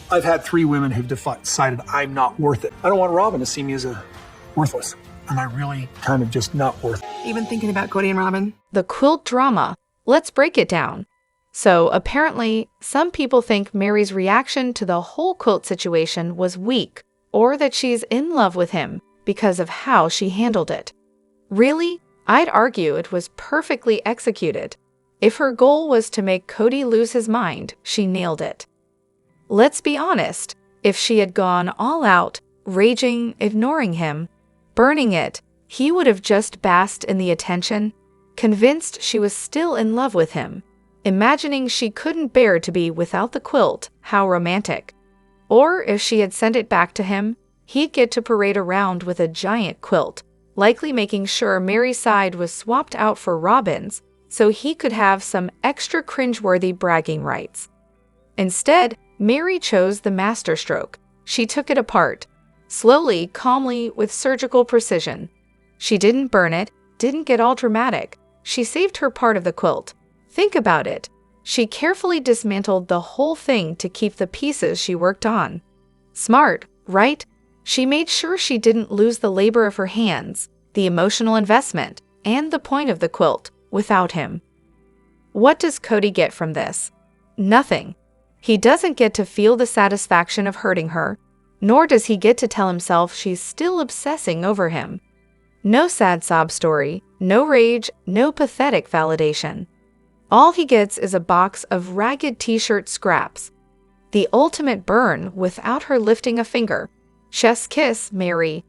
I've had 3 women who've decided I'm not worth it. I don't want Robyn to see me as a worthless. Am I really kind of just not worth it? Even thinking about Kody and Robyn? The quilt drama. Let's break it down. So apparently, some people think Meri's reaction to the whole quilt situation was weak, or that she's in love with him because of how she handled it. Really? I'd argue it was perfectly executed. If her goal was to make Kody lose his mind, she nailed it. Let's be honest, if she had gone all out, raging, ignoring him, burning it, he would have just basked in the attention, convinced she was still in love with him, imagining she couldn't bear to be without the quilt. How romantic. Or if she had sent it back to him, he'd get to parade around with a giant quilt, likely making sure Meri's side was swapped out for Robyn's, so he could have some extra cringeworthy bragging rights. Instead, Meri chose the masterstroke. She took it apart, slowly, calmly, with surgical precision. She didn't burn it, didn't get all dramatic. She saved her part of the quilt. Think about it. She carefully dismantled the whole thing to keep the pieces she worked on. Smart, right? She made sure she didn't lose the labor of her hands, the emotional investment, and the point of the quilt without him. What does Kody get from this? Nothing. He doesn't get to feel the satisfaction of hurting her, nor does he get to tell himself she's still obsessing over him. No sad sob story, no rage, no pathetic validation. All he gets is a box of ragged t-shirt scraps. The ultimate burn without her lifting a finger. Chef's kiss, Meri.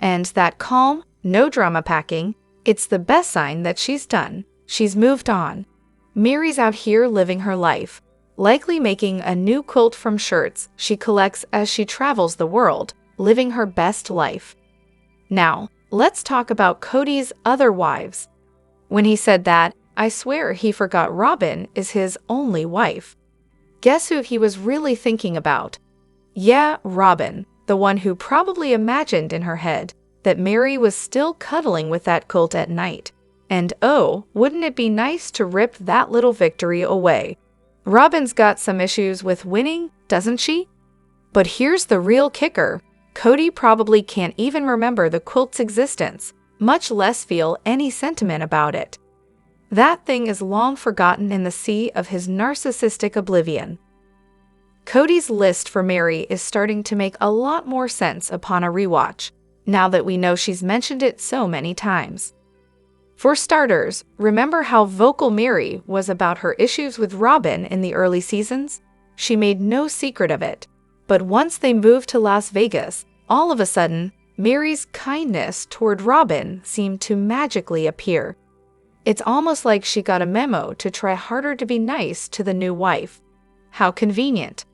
And that calm, no drama packing, it's the best sign that she's done. She's moved on. Meri's out here living her life, likely making a new quilt from shirts she collects as she travels the world, living her best life. Now, let's talk about Kody's other wives. When he said that, I swear he forgot Robyn is his only wife. Guess who he was really thinking about? Yeah, Robyn, the one who probably imagined in her head that Meri was still cuddling with that quilt at night. And oh, wouldn't it be nice to rip that little victory away? Robyn's got some issues with winning, doesn't she? But here's the real kicker. Kody probably can't even remember the quilt's existence, much less feel any sentiment about it. That thing is long forgotten in the sea of his narcissistic oblivion. Kody's list for Meri is starting to make a lot more sense upon a rewatch, now that we know she's mentioned it so many times. For starters, remember how vocal Meri was about her issues with Robyn in the early seasons? She made no secret of it. But once they moved to Las Vegas, all of a sudden, Meri's kindness toward Robyn seemed to magically appear. It's almost like she got a memo to try harder to be nice to the new wife. How convenient.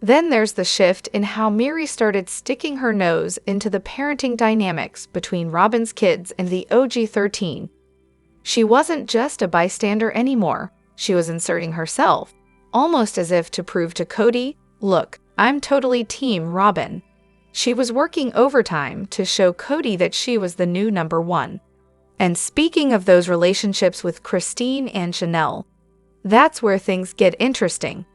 Then there's the shift in how Meri started sticking her nose into the parenting dynamics between Robyn's kids and the OG-13. She wasn't just a bystander anymore. She was inserting herself, almost as if to prove to Kody, look, I'm totally team Robyn. She was working overtime to show Kody that she was the new number one. And speaking of those relationships with Christine and Janelle, that's where things get interesting.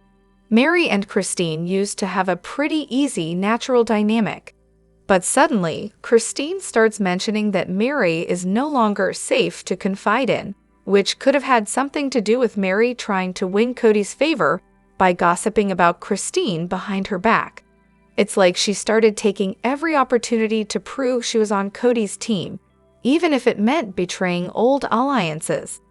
Meri and Christine used to have a pretty easy, natural dynamic. But suddenly, Christine starts mentioning that Meri is no longer safe to confide in, which could have had something to do with Meri trying to win Kody's favor by gossiping about Christine behind her back. It's like she started taking every opportunity to prove she was on Kody's team, even if it meant betraying old alliances.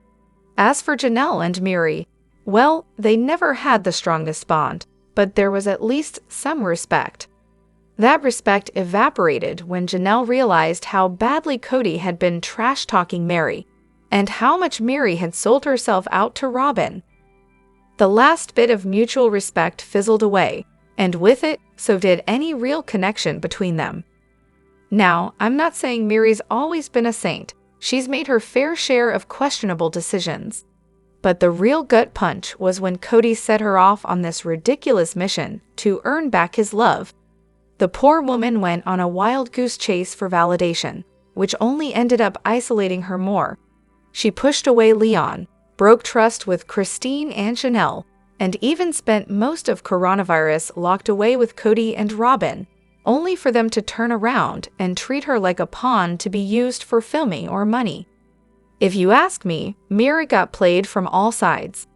As for Janelle and Meri, well, they never had the strongest bond, but there was at least some respect. That respect evaporated when Janelle realized how badly Kody had been trash-talking Meri, and how much Meri had sold herself out to Robyn. The last bit of mutual respect fizzled away, and with it, so did any real connection between them. Now, I'm not saying Meri's always been a saint. She's made her fair share of questionable decisions. But the real gut punch was when Kody set her off on this ridiculous mission to earn back his love. The poor woman went on a wild goose chase for validation, which only ended up isolating her more. She pushed away Leon, broke trust with Christine and Janelle, and even spent most of coronavirus locked away with Kody and Robyn, only for them to turn around and treat her like a pawn to be used for filming or money. If you ask me, Meri got played from all sides.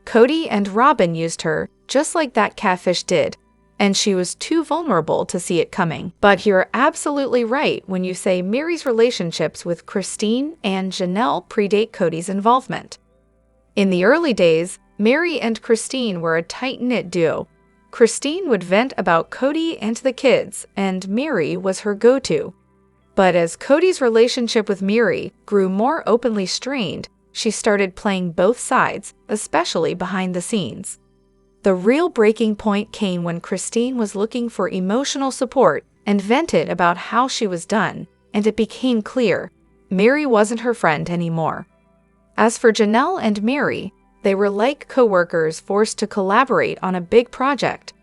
Kody and Robyn used her just like that catfish did, and she was too vulnerable to see it coming. But you're absolutely right when you say Meri's relationships with Christine and Janelle predate Kody's involvement. In the early days, Meri and Christine were a tight-knit duo. Christine would vent about Kody and the kids, and Meri was her go-to. But as Kody's relationship with Meri grew more openly strained, she started playing both sides, especially behind the scenes. The real breaking point came when Christine was looking for emotional support and vented about how she was done, and it became clear Meri wasn't her friend anymore. As for Janelle and Meri, they were like co-workers forced to collaborate on a big project.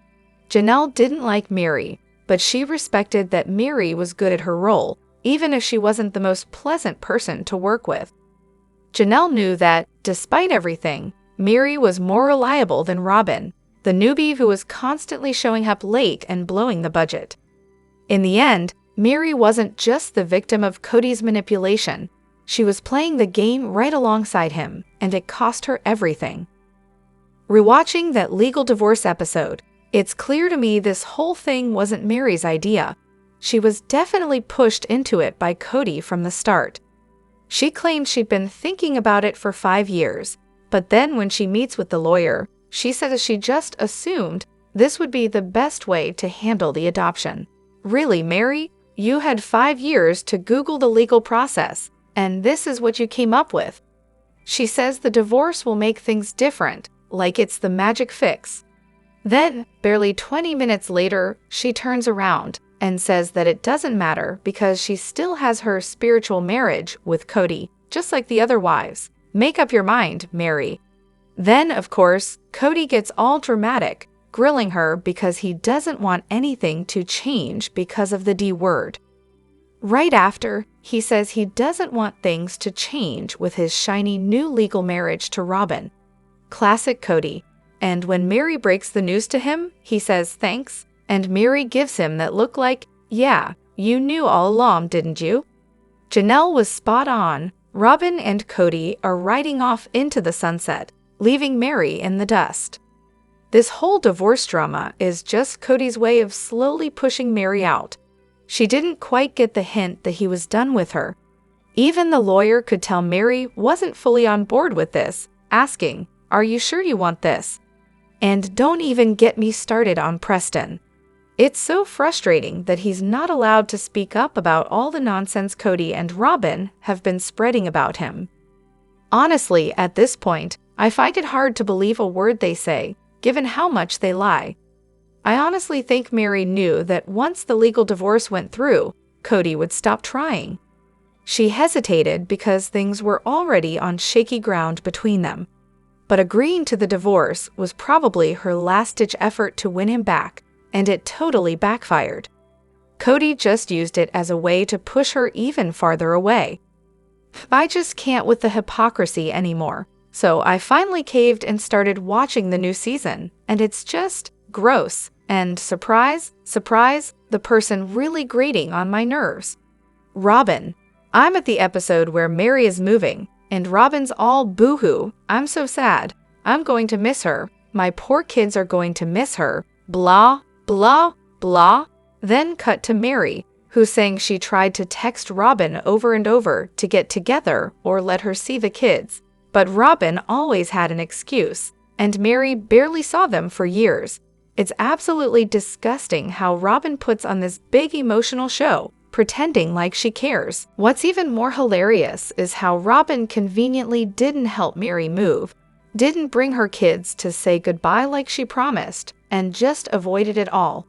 Janelle didn't like Meri, but she respected that Meri was good at her role, even if she wasn't the most pleasant person to work with. Janelle knew that, despite everything, Meri was more reliable than Robyn, the newbie who was constantly showing up late and blowing the budget. In the end, Meri wasn't just the victim of Kody's manipulation. She was playing the game right alongside him, and it cost her everything. Rewatching that legal divorce episode, it's clear to me this whole thing wasn't Meri's idea. She was definitely pushed into it by Kody from the start. She claimed she'd been thinking about it for 5 years, but then when she meets with the lawyer, she says she just assumed this would be the best way to handle the adoption. Really, Meri? You had 5 years to Google the legal process, and this is what you came up with. She says the divorce will make things different, like it's the magic fix. Then, barely 20 minutes later, she turns around and says that it doesn't matter because she still has her spiritual marriage with Kody, just like the other wives. Make up your mind, Meri. Then, of course, Kody gets all dramatic, grilling her because he doesn't want anything to change because of the D word. Right after, he says he doesn't want things to change with his shiny new legal marriage to Robyn. Classic Kody. And when Meri breaks the news to him, he says thanks, and Meri gives him that look like, yeah, you knew all along, didn't you? Janelle was spot on. Robyn and Kody are riding off into the sunset, leaving Meri in the dust. This whole divorce drama is just Kody's way of slowly pushing Meri out. She didn't quite get the hint that he was done with her. Even the lawyer could tell Meri wasn't fully on board with this, asking, "Are you sure you want this?" And don't even get me started on Preston. It's so frustrating that he's not allowed to speak up about all the nonsense Kody and Robyn have been spreading about him. Honestly, at this point, I find it hard to believe a word they say, given how much they lie. I honestly think Meri knew that once the legal divorce went through, Kody would stop trying. She hesitated because things were already on shaky ground between them. But agreeing to the divorce was probably her last-ditch effort to win him back, and it totally backfired. Kody just used it as a way to push her even farther away. I just can't with the hypocrisy anymore, so I finally caved and started watching the new season, and it's just gross, and surprise, surprise, the person really grating on my nerves. Robyn. I'm at the episode where Meri is moving, and Robyn's all boo-hoo. I'm so sad. I'm going to miss her. My poor kids are going to miss her. Blah, blah, blah. Then cut to Meri, who's saying she tried to text Robyn over and over to get together or let her see the kids. But Robyn always had an excuse, and Meri barely saw them for years. It's absolutely disgusting how Robyn puts on this big emotional show, pretending like she cares. What's even more hilarious is how Robyn conveniently didn't help Meri move, didn't bring her kids to say goodbye like she promised, and just avoided it all.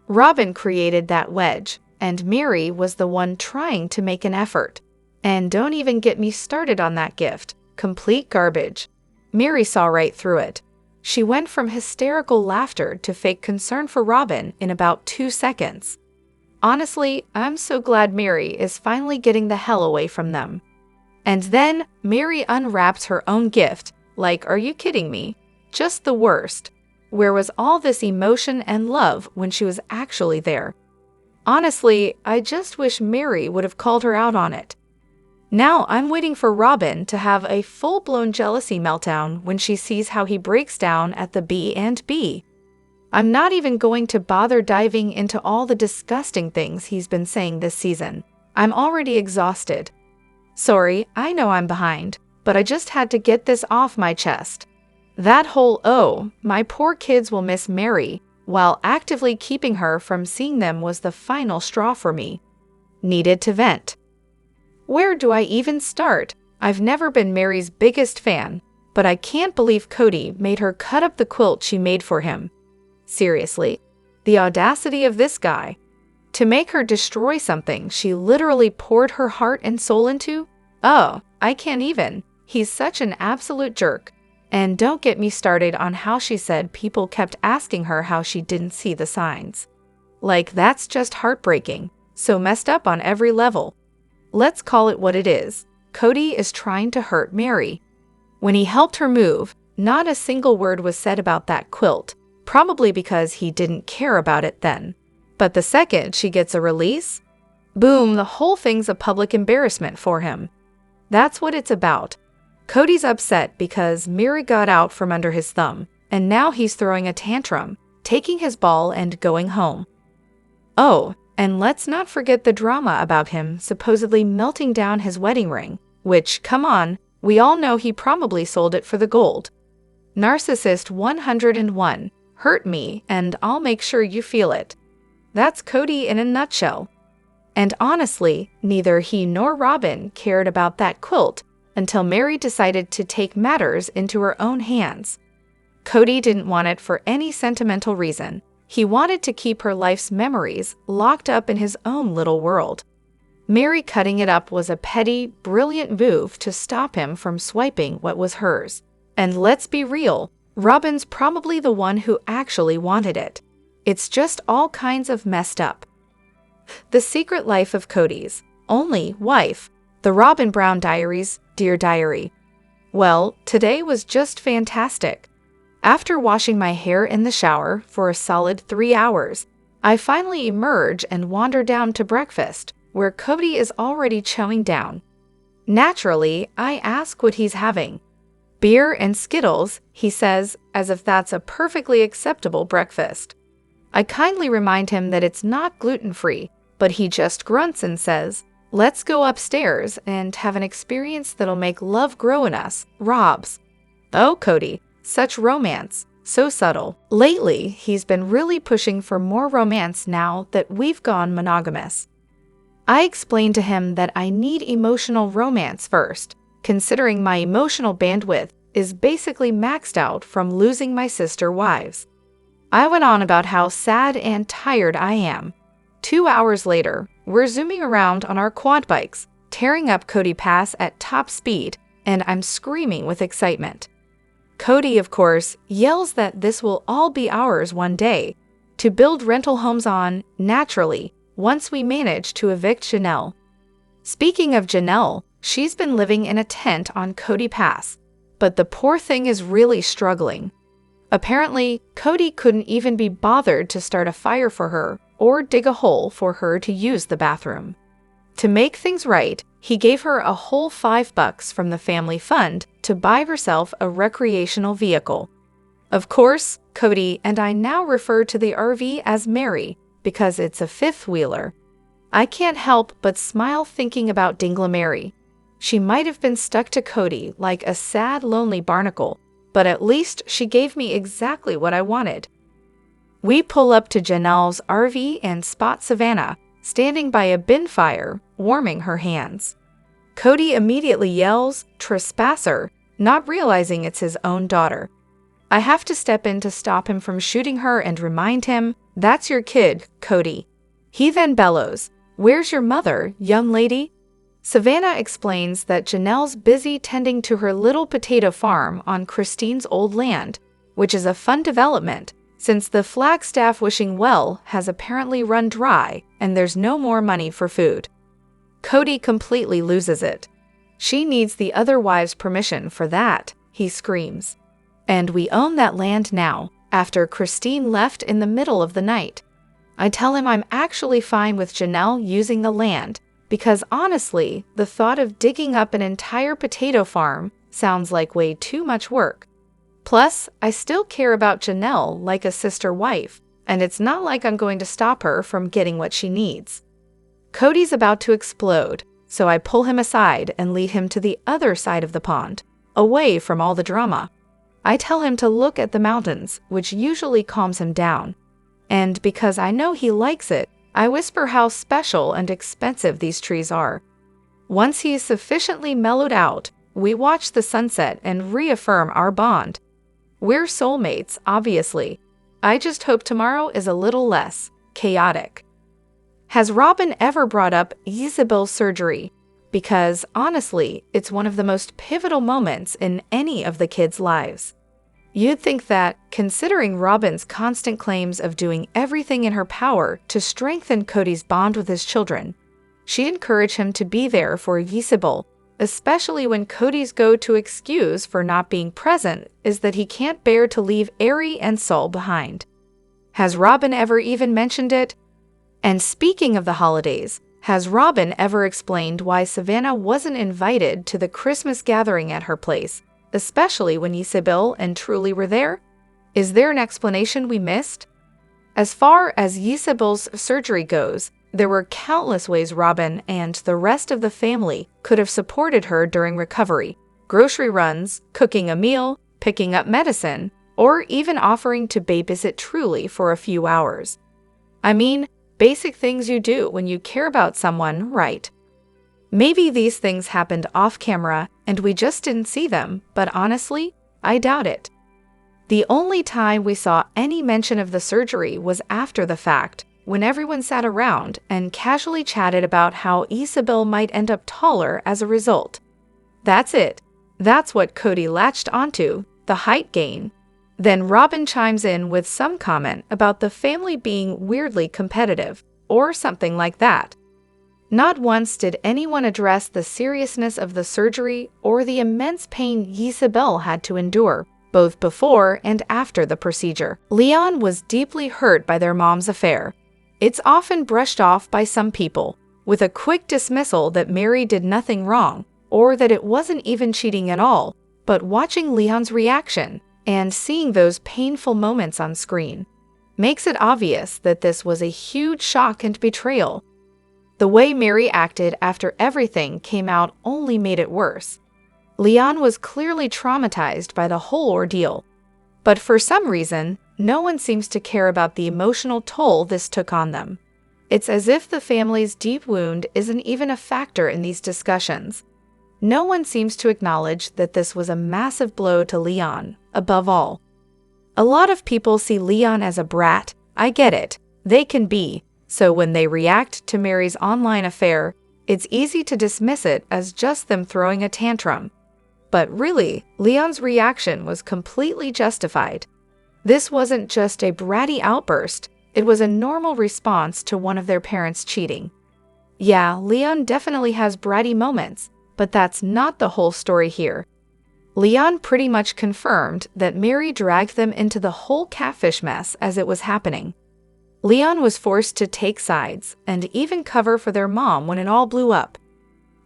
Robyn created that wedge, and Meri was the one trying to make an effort. And don't even get me started on that gift. Complete garbage. Meri saw right through it. She went from hysterical laughter to fake concern for Robyn in about 2 seconds. Honestly, I'm so glad Meri is finally getting the hell away from them. And then, Meri unwraps her own gift. Like, are you kidding me? just the worst. Where was all this emotion and love when she was actually there? Honestly, I just wish Meri would have called her out on it. Now I'm waiting for Robyn to have a full-blown jealousy meltdown when she sees how he breaks down at the B&B. I'm not even going to bother diving into all the disgusting things he's been saying this season. I'm already exhausted. Sorry, I know I'm behind, but I just had to get this off my chest. That whole "oh, my poor kids will miss Meri," while actively keeping her from seeing them was the final straw for me. Needed to vent. Where do I even start? I've never been Meri's biggest fan, but I can't believe Kody made her cut up the quilt she made for him. Seriously, the audacity of this guy. To make her destroy something she literally poured her heart and soul into? Oh, I can't even. He's such an absolute jerk. And don't get me started on how she said people kept asking her how she didn't see the signs. Like, that's just heartbreaking. So messed up on every level. Let's call it what it is. Kody is trying to hurt Meri. When he helped her move, not a single word was said about that quilt, probably because he didn't care about it then. But the second she gets a release, boom, the whole thing's a public embarrassment for him. That's what it's about. Kody's upset because Meri got out from under his thumb, and now he's throwing a tantrum, taking his ball and going home. Oh, and let's not forget the drama about him supposedly melting down his wedding ring, which, come on, we all know he probably sold it for the gold. Narcissist 101, hurt me and I'll make sure you feel it. That's Kody in a nutshell. And honestly, neither he nor Robyn cared about that quilt until Meri decided to take matters into her own hands. Kody didn't want it for any sentimental reason. He wanted to keep her life's memories locked up in his own little world. Meri cutting it up was a petty, brilliant move to stop him from swiping what was hers. And let's be real, Robyn's probably the one who actually wanted it. It's just all kinds of messed up. The Secret Life of Kody's Only Wife, The Robyn Brown Diaries, Dear Diary. Well, today was just fantastic. After washing my hair in the shower for a solid 3 hours, I finally emerge and wander down to breakfast, where Kody is already chowing down. Naturally, I ask what he's having. Beer and Skittles, he says, as if that's a perfectly acceptable breakfast. I kindly remind him that it's not gluten-free, but he just grunts and says, "Let's go upstairs and have an experience that'll make love grow in us, Robs." Oh, Kody, such romance, so subtle. Lately, he's been really pushing for more romance now that we've gone monogamous. I explained to him that I need emotional romance first, considering my emotional bandwidth is basically maxed out from losing my sister wives. I went on about how sad and tired I am. 2 hours later, we're zooming around on our quad bikes, tearing up Kody Pass at top speed, and I'm screaming with excitement. Kody, of course, yells that this will all be ours one day, to build rental homes on, naturally, once we manage to evict Janelle. Speaking of Janelle, she's been living in a tent on Kody Pass, but the poor thing is really struggling. Apparently, Kody couldn't even be bothered to start a fire for her or dig a hole for her to use the bathroom. To make things right, he gave her a whole $5 from the family fund to buy herself a recreational vehicle. Of course, Kody and I now refer to the RV as Meri because it's a fifth-wheeler. I can't help but smile thinking about Meri. She might have been stuck to Kody like a sad, lonely barnacle, but at least she gave me exactly what I wanted. We pull up to Janelle's RV and spot Savannah, standing by a bin fire, warming her hands. Kody immediately yells, "Trespasser," not realizing it's his own daughter. I have to step in to stop him from shooting her and remind him, "That's your kid, Kody." He then bellows, "Where's your mother, young lady?" Savannah explains that Janelle's busy tending to her little potato farm on Christine's old land, which is a fun development, since the Flagstaff wishing well has apparently run dry and there's no more money for food. Kody completely loses it. "She needs the other wives' permission for that," he screams. And we own that land now, after Christine left in the middle of the night. I tell him I'm actually fine with Janelle using the land, because honestly, the thought of digging up an entire potato farm sounds like way too much work. Plus, I still care about Janelle like a sister wife, and it's not like I'm going to stop her from getting what she needs. Kody's about to explode, so I pull him aside and lead him to the other side of the pond, away from all the drama. I tell him to look at the mountains, which usually calms him down. And because I know he likes it, I whisper how special and expensive these trees are. Once he is sufficiently mellowed out, we watch the sunset and reaffirm our bond. We're soulmates, obviously. I just hope tomorrow is a little less chaotic. Has Robyn ever brought up Isabel's surgery? Because, honestly, it's one of the most pivotal moments in any of the kids' lives. You'd think that, considering Robyn's constant claims of doing everything in her power to strengthen Kody's bond with his children, she'd encourage him to be there for Isabel, especially when Kody's go-to excuse for not being present is that he can't bear to leave Eri and Saul behind. Has Robyn ever even mentioned it? And speaking of the holidays, has Robyn ever explained why Savannah wasn't invited to the Christmas gathering at her place, especially when Isabel and Truly were there? Is there an explanation we missed? As far as Isabel's surgery goes, there were countless ways Robyn and the rest of the family could have supported her during recovery. Grocery runs, cooking a meal, picking up medicine, or even offering to babysit Truly for a few hours. I mean, basic things you do when you care about someone, right? Maybe these things happened off camera and we just didn't see them, but honestly, I doubt it. The only time we saw any mention of the surgery was after the fact, when everyone sat around and casually chatted about how Isabel might end up taller as a result. That's it. That's what Kody latched onto, the height gain. Then Robyn chimes in with some comment about the family being weirdly competitive, or something like that. Not once did anyone address the seriousness of the surgery or the immense pain Isabel had to endure, both before and after the procedure. Leon was deeply hurt by their mom's affair. It's often brushed off by some people, with a quick dismissal that Meri did nothing wrong, or that it wasn't even cheating at all, but watching Leon's reaction and seeing those painful moments on screen makes it obvious that this was a huge shock and betrayal. The way Meri acted after everything came out only made it worse. Leon was clearly traumatized by the whole ordeal, but for some reason, no one seems to care about the emotional toll this took on them. It's as if the family's deep wound isn't even a factor in these discussions. No one seems to acknowledge that this was a massive blow to Leon, above all. A lot of people see Leon as a brat. I get it. They can be. So when they react to Meri's online affair, it's easy to dismiss it as just them throwing a tantrum. But really, Leon's reaction was completely justified. This wasn't just a bratty outburst, it was a normal response to one of their parents cheating. Yeah, Leon definitely has bratty moments, but that's not the whole story here. Leon pretty much confirmed that Meri dragged them into the whole catfish mess as it was happening. Leon was forced to take sides and even cover for their mom when it all blew up.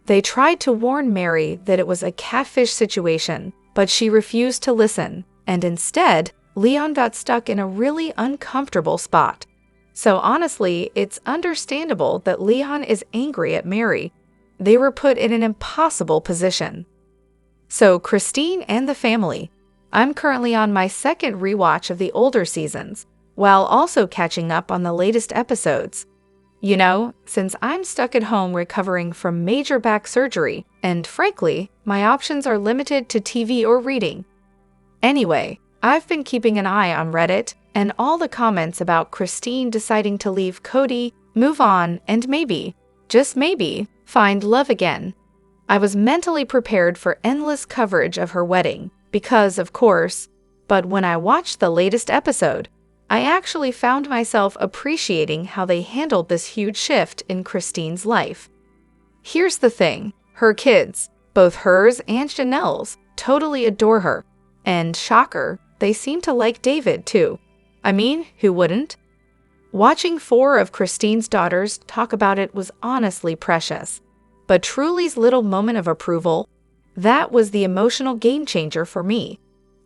They tried to warn Meri that it was a catfish situation, but she refused to listen, and instead, Leon got stuck in a really uncomfortable spot. So honestly, it's understandable that Leon is angry at Meri. They were put in an impossible position. So Christine and the family. I'm currently on my second rewatch of the older seasons, while also catching up on the latest episodes. You know, since I'm stuck at home recovering from major back surgery, and frankly, my options are limited to TV or reading. Anyway, I've been keeping an eye on Reddit, and all the comments about Christine deciding to leave Kody, move on, and maybe, just maybe, find love again. I was mentally prepared for endless coverage of her wedding, because, of course, but when I watched the latest episode, I actually found myself appreciating how they handled this huge shift in Christine's life. Here's the thing, her kids, both hers and Janelle's, totally adore her. And shocker, they seem to like David too. I mean, who wouldn't? Watching 4 of Christine's daughters talk about it was honestly precious. But Truly's little moment of approval, that was the emotional game changer for me.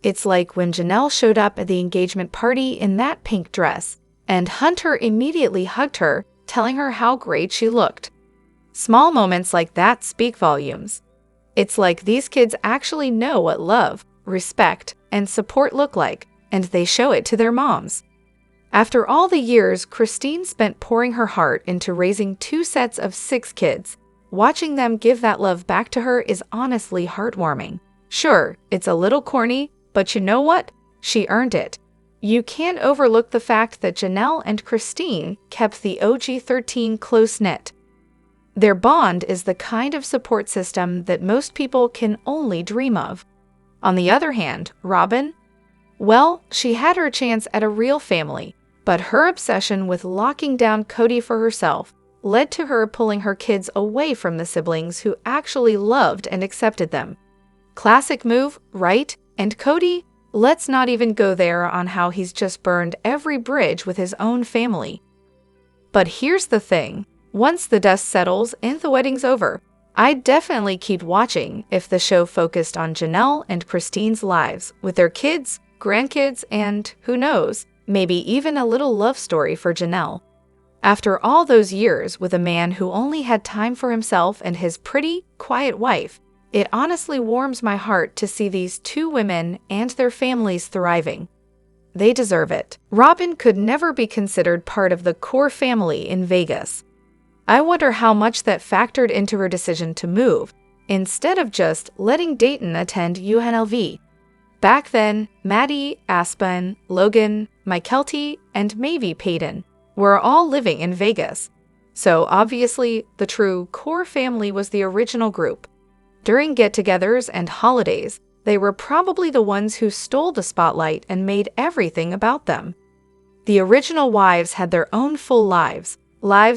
It's like when Janelle showed up at the engagement party in that pink dress, and Hunter immediately hugged her, telling her how great she looked. Small moments like that speak volumes. It's like these kids actually know what love, respect, and support look like, and they show it to their moms. After all the years Christine spent pouring her heart into raising 2 sets of 6 kids, watching them give that love back to her is honestly heartwarming. Sure, it's a little corny, but you know what? She earned it. You can't overlook the fact that Janelle and Christine kept the OG 13 close-knit. Their bond is the kind of support system that most people can only dream of. On the other hand, Robyn? Well, she had her chance at a real family, but her obsession with locking down Kody for herself led to her pulling her kids away from the siblings who actually loved and accepted them. Classic move, right? And Kody? Let's not even go there on how he's just burned every bridge with his own family. But here's the thing. Once the dust settles and the wedding's over, I'd definitely keep watching if the show focused on Janelle and Christine's lives with their kids, grandkids, and, who knows, maybe even a little love story for Janelle. After all those years with a man who only had time for himself and his pretty, quiet wife, it honestly warms my heart to see these 2 women and their families thriving. They deserve it. Robyn could never be considered part of the core family in Vegas. I wonder how much that factored into her decision to move, instead of just letting Dayton attend UNLV. Back then, Maddie, Aspen, Logan, Mykelti, and maybe Peyton were all living in Vegas. So obviously, the true core family was the original group. During get-togethers and holidays, they were probably the ones who stole the spotlight and made everything about them. The original wives had their own full lives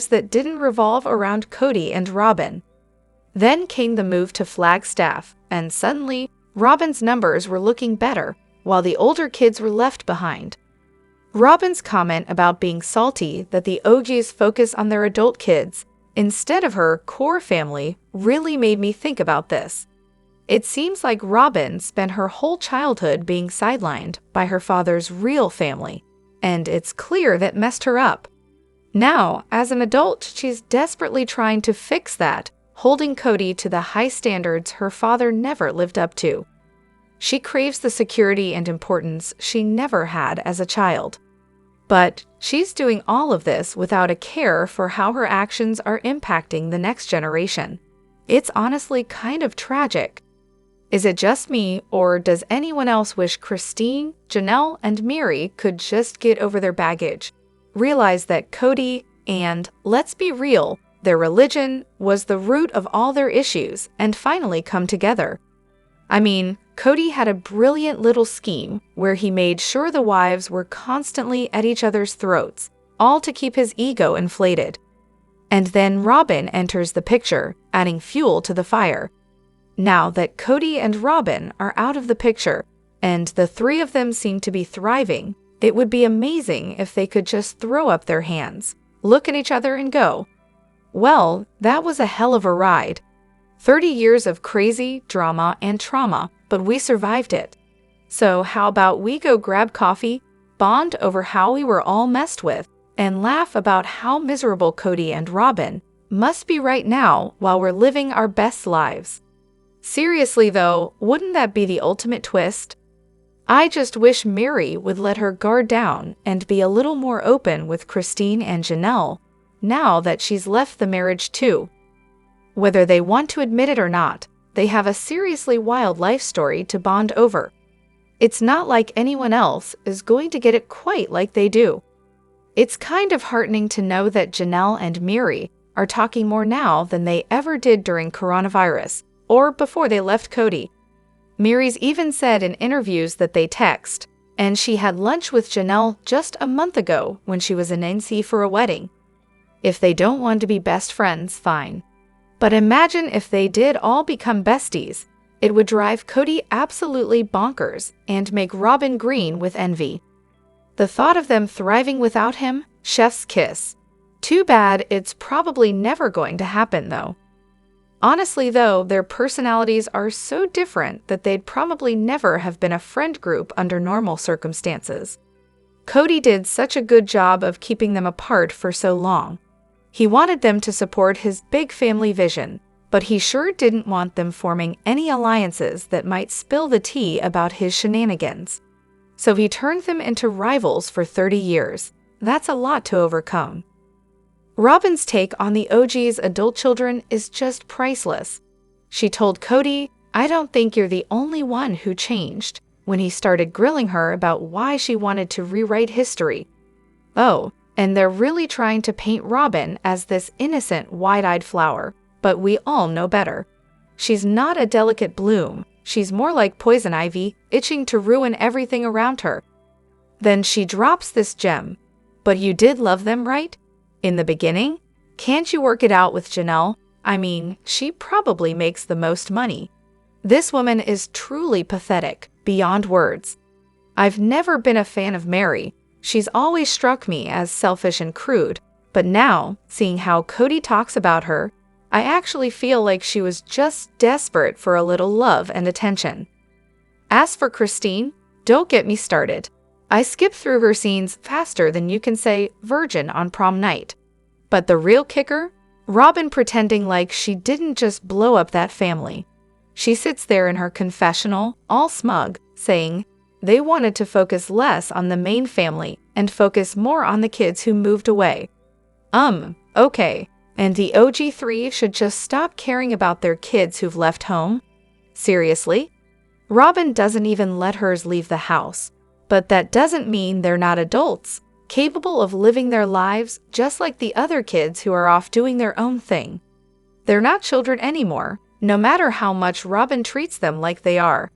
that didn't revolve around Kody and Robyn. Then came the move to Flagstaff, and suddenly, Robyn's numbers were looking better, while the older kids were left behind. Robyn's comment about being salty that the OGs focus on their adult kids instead of her core family really made me think about this. It seems like Robyn spent her whole childhood being sidelined by her father's real family, and it's clear that messed her up. Now, as an adult, she's desperately trying to fix that, holding Kody to the high standards her father never lived up to. She craves the security and importance she never had as a child. But she's doing all of this without a care for how her actions are impacting the next generation. It's honestly kind of tragic. Is it just me, or does anyone else wish Christine, Janelle, and Meri could just get over their baggage, realize that Kody and, let's be real, their religion was the root of all their issues, and finally come together? I mean, Kody had a brilliant little scheme where he made sure the wives were constantly at each other's throats, all to keep his ego inflated. And then Robyn enters the picture, adding fuel to the fire. Now that Kody and Robyn are out of the picture, and the 3 of them seem to be thriving, it would be amazing if they could just throw up their hands, look at each other and go, well, that was a hell of a ride. 30 years of crazy, drama, and trauma, but we survived it. So how about we go grab coffee, bond over how we were all messed with, and laugh about how miserable Kody and Robyn must be right now while we're living our best lives. Seriously though, wouldn't that be the ultimate twist? I just wish Meri would let her guard down and be a little more open with Christine and Janelle, now that she's left the marriage too. Whether they want to admit it or not, they have a seriously wild life story to bond over. It's not like anyone else is going to get it quite like they do. It's kind of heartening to know that Janelle and Meri are talking more now than they ever did during coronavirus, or before they left Kody. Meri's even said in interviews that they text, and she had lunch with Janelle just a month ago when she was in NC for a wedding. If they don't want to be best friends, fine. But imagine if they did all become besties. It would drive Kody absolutely bonkers and make Robyn green with envy. The thought of them thriving without him, chef's kiss. Too bad it's probably never going to happen, though. Honestly, though, their personalities are so different that they'd probably never have been a friend group under normal circumstances. Kody did such a good job of keeping them apart for so long. He wanted them to support his big family vision, but he sure didn't want them forming any alliances that might spill the tea about his shenanigans. So he turned them into rivals for 30 years. That's a lot to overcome. Robyn's take on the OG's adult children is just priceless. She told Kody, "I don't think you're the only one who changed," when he started grilling her about why she wanted to rewrite history. Oh, and they're really trying to paint Robyn as this innocent, wide-eyed flower, but we all know better. She's not a delicate bloom. She's more like poison ivy, itching to ruin everything around her. Then she drops this gem. "But you did love them, right? In the beginning? Can't you work it out with Janelle? I mean, she probably makes the most money." This woman is truly pathetic, beyond words. I've never been a fan of Meri. She's always struck me as selfish and crude, but now, seeing how Kody talks about her, I actually feel like she was just desperate for a little love and attention. As for Christine, don't get me started. I skip through her scenes faster than you can say virgin on prom night. But the real kicker? Robyn pretending like she didn't just blow up that family. She sits there in her confessional, all smug, saying they wanted to focus less on the main family and focus more on the kids who moved away. Okay. And the OG3 should just stop caring about their kids who've left home? Seriously? Robyn doesn't even let hers leave the house. But that doesn't mean they're not adults, capable of living their lives just like the other kids who are off doing their own thing. They're not children anymore, no matter how much Robyn treats them like they are.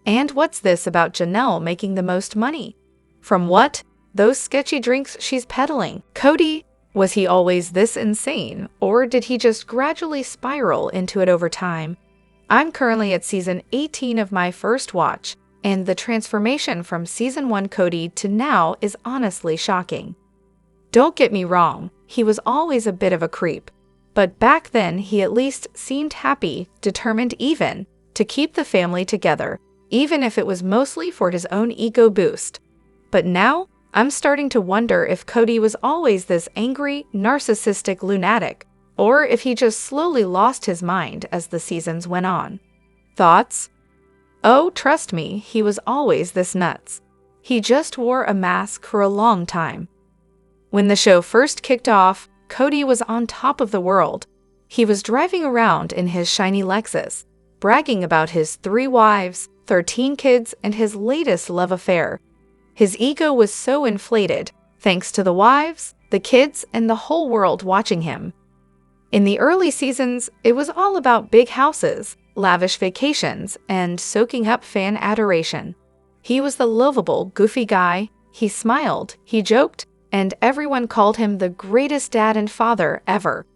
And what's this about Janelle making the most money? From what? Those sketchy drinks she's peddling. Kody, was he always this insane, or did he just gradually spiral into it over time? I'm currently at season 18 of my first watch, and the transformation from season 1 Kody to now is honestly shocking. Don't get me wrong, he was always a bit of a creep, but back then he at least seemed happy, determined even, to keep the family together, even if it was mostly for his own ego boost. But now, I'm starting to wonder if Kody was always this angry, narcissistic lunatic, or if he just slowly lost his mind as the seasons went on. Thoughts? Oh, trust me, he was always this nuts. He just wore a mask for a long time. When the show first kicked off, Kody was on top of the world. He was driving around in his shiny Lexus, bragging about his 3 wives, 13 kids, and his latest love affair. His ego was so inflated, thanks to the wives, the kids, and the whole world watching him. In the early seasons, it was all about big houses, lavish vacations, and soaking up fan adoration. He was the lovable, goofy guy. He smiled, he joked, and everyone called him the greatest dad and father ever.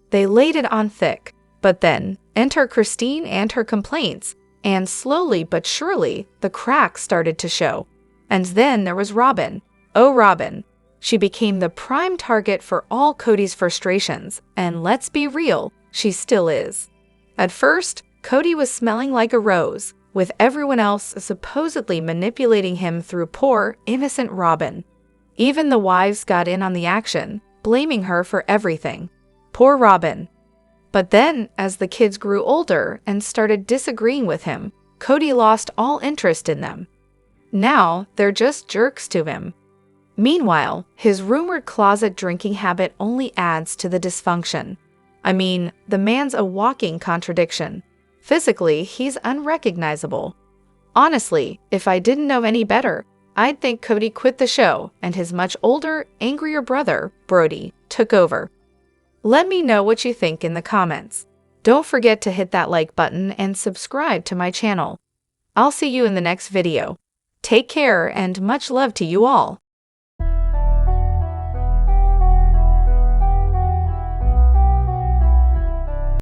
They laid it on thick, but then enter Christine and her complaints, and slowly but surely, the cracks started to show. And then there was Robyn. Oh, Robyn. She became the prime target for all Kody's frustrations, and let's be real, she still is. At first, Kody was smelling like a rose, with everyone else supposedly manipulating him through poor, innocent Robyn. Even the wives got in on the action, blaming her for everything. Poor Robyn. But then, as the kids grew older and started disagreeing with him, Kody lost all interest in them. Now, they're just jerks to him. Meanwhile, his rumored closet drinking habit only adds to the dysfunction. I mean, the man's a walking contradiction. Physically, he's unrecognizable. Honestly, if I didn't know any better, I'd think Kody quit the show and his much older, angrier brother, Brody, took over. Let me know what you think in the comments. Don't forget to hit that like button and subscribe to my channel. I'll see you in the next video. Take care and much love to you all.